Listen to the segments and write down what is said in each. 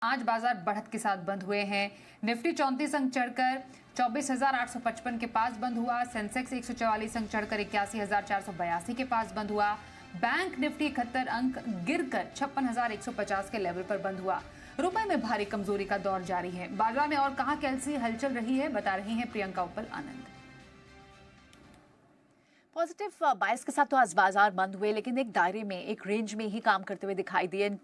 आज बाजार बढ़त के साथ बंद हुए हैं। निफ्टी 34 अंक चढ़कर 24,855 के पास बंद हुआ। सेंसेक्स 144 अंक चढ़कर 81,482 के पास बंद हुआ। बैंक निफ्टी 71 अंक गिरकर 56,150 के लेवल पर बंद हुआ। रुपए में भारी कमजोरी का दौर जारी है। बाजार में और कहां कैसी हलचल रही है, बता रही हैं प्रियंका उपल आनंद। पॉजिटिव बायस के साथ तो आज बाजार बंद हुए, लेकिन एक दायरे में, एक रेंज में ही काम करते हुए दिखाई दिए।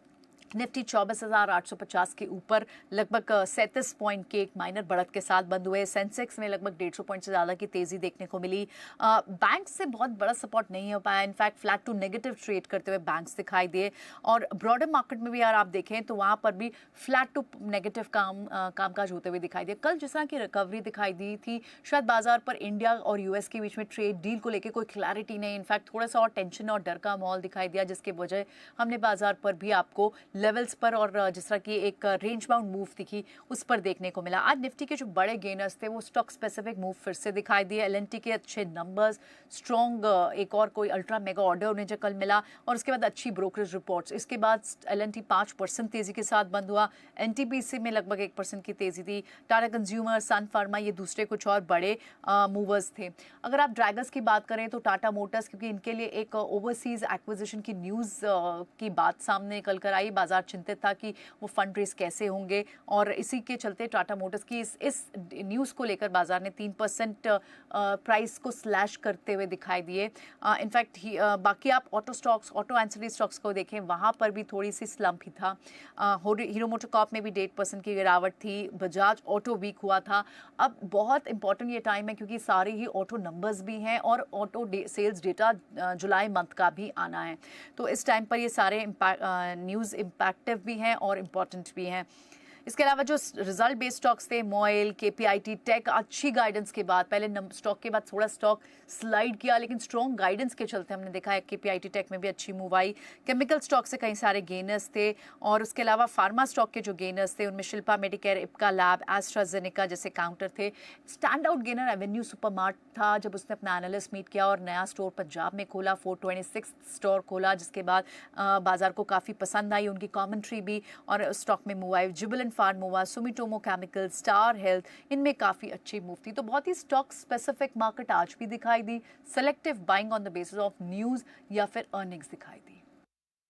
निफ्टी 24,850 के ऊपर लगभग 37 पॉइंट के एक माइनर बढ़त के साथ बंद हुए। सेंसेक्स में लगभग 150 पॉइंट से ज़्यादा की तेज़ी देखने को मिली। बैंक से बहुत बड़ा सपोर्ट नहीं हो पाया। In fact flat to negative trade करते हुए बैंक्स दिखाई दिए। और ब्रॉडर मार्केट में भी यार आप देखें तो वहाँ पर भी फ्लैट टू नेगेटिव कामकाज होते हुए दिखाई दिए। कल जिस तरह की रिकवरी दिखाई दी थी, शायद बाजार पर इंडिया और यूएस के बीच में ट्रेड डील को लेकर कोई क्लैरिटी नहीं, इनफैक्ट थोड़ा सा और टेंशन और डर का माहौल दिखाई दिया, जिसके वजह हमने बाजार पर भी आपको लेवल्स पर और जिस तरह की एक रेंज बाउंड मूव दिखी उस पर देखने को मिला। आज निफ्टी के जो बड़े गेनर्स थे वो स्टॉक स्पेसिफिक मूव फिर से दिखाई दिए। एलएनटी के अच्छे नंबर्स, स्ट्रॉन्ग एक और कोई अल्ट्रा मेगा ऑर्डर उन्हें जो कल मिला, और उसके बाद अच्छी ब्रोकरेज रिपोर्ट्स। इसके बाद एलएनटी 5% तेजी के साथ बंद हुआ। एनटीपीसी में लगभग 1% की तेजी थी। टाटा कंज्यूमर, सन फार्मा, ये दूसरे कुछ और बड़े मूवर्स थे। अगर आप ड्रैगर्स की बात करें तो टाटा मोटर्स, क्योंकि इनके लिए एक ओवरसीज एक्विजिशन की न्यूज़ की बात सामने निकल कर आई। बाजार चिंतित था कि वो फंड रेज कैसे होंगे, और इसी के चलते टाटा मोटर्स की इस न्यूज़ को लेकर बाजार ने 3% प्राइस को स्लैश करते हुए दिखाई दिए। इनफैक्ट बाकी आप auto stocks, auto ancillary stocks को देखें, वहाँ पर भी थोड़ी सी स्लम्प ही था। हीरो मोटोकॉर्प में भी 1.5% की गिरावट थी। बजाज ऑटो वीक हुआ था। अब बहुत इंपॉर्टेंट ये टाइम है क्योंकि सारे ही ऑटो नंबर्स भी हैं और ऑटो सेल्स डेटा जुलाई मंथ का भी आना है। तो इस टाइम पर ये सारे न्यूज़ इम्पैक्टिव भी हैं और इम्पॉर्टेंट भी हैं। इसके अलावा जो रिजल्ट बेस्ड स्टॉक्स थे, मोइल, केपीआईटी टेक, अच्छी गाइडेंस के बाद, पहले स्टॉक के बाद थोड़ा स्टॉक स्लाइड किया, लेकिन स्ट्रॉन्ग गाइडेंस के चलते हमने देखा है केपीआईटी टेक में भी अच्छी मूव आई। केमिकल स्टॉक से कई सारे गेनर्स थे, और उसके अलावा फार्मा स्टॉक के जो गेनर्स थे उनमें Shilpa Medicare, Ipca lab, AstraZeneca जैसे काउंटर थे। Stand out gainer Avenue supermart था, जब उसने अपना एनालिस्ट मीट किया और नया स्टोर पंजाब में खोला, 426 स्टोर खोला, जिसके बाद बाजार को काफ़ी पसंद आई उनकी कॉमेंट्री भी, और स्टॉक में move I. Jubilant Pharmova, Sumitomo chemical, star health, इनमें काफ़ी अच्छी मूव थी। तो बहुत ही स्टॉक स्पेसिफिक मार्केट आज भी दिखाई दी। Selective buying on the basis of news या फिर अर्निंग्स दिखाई दी।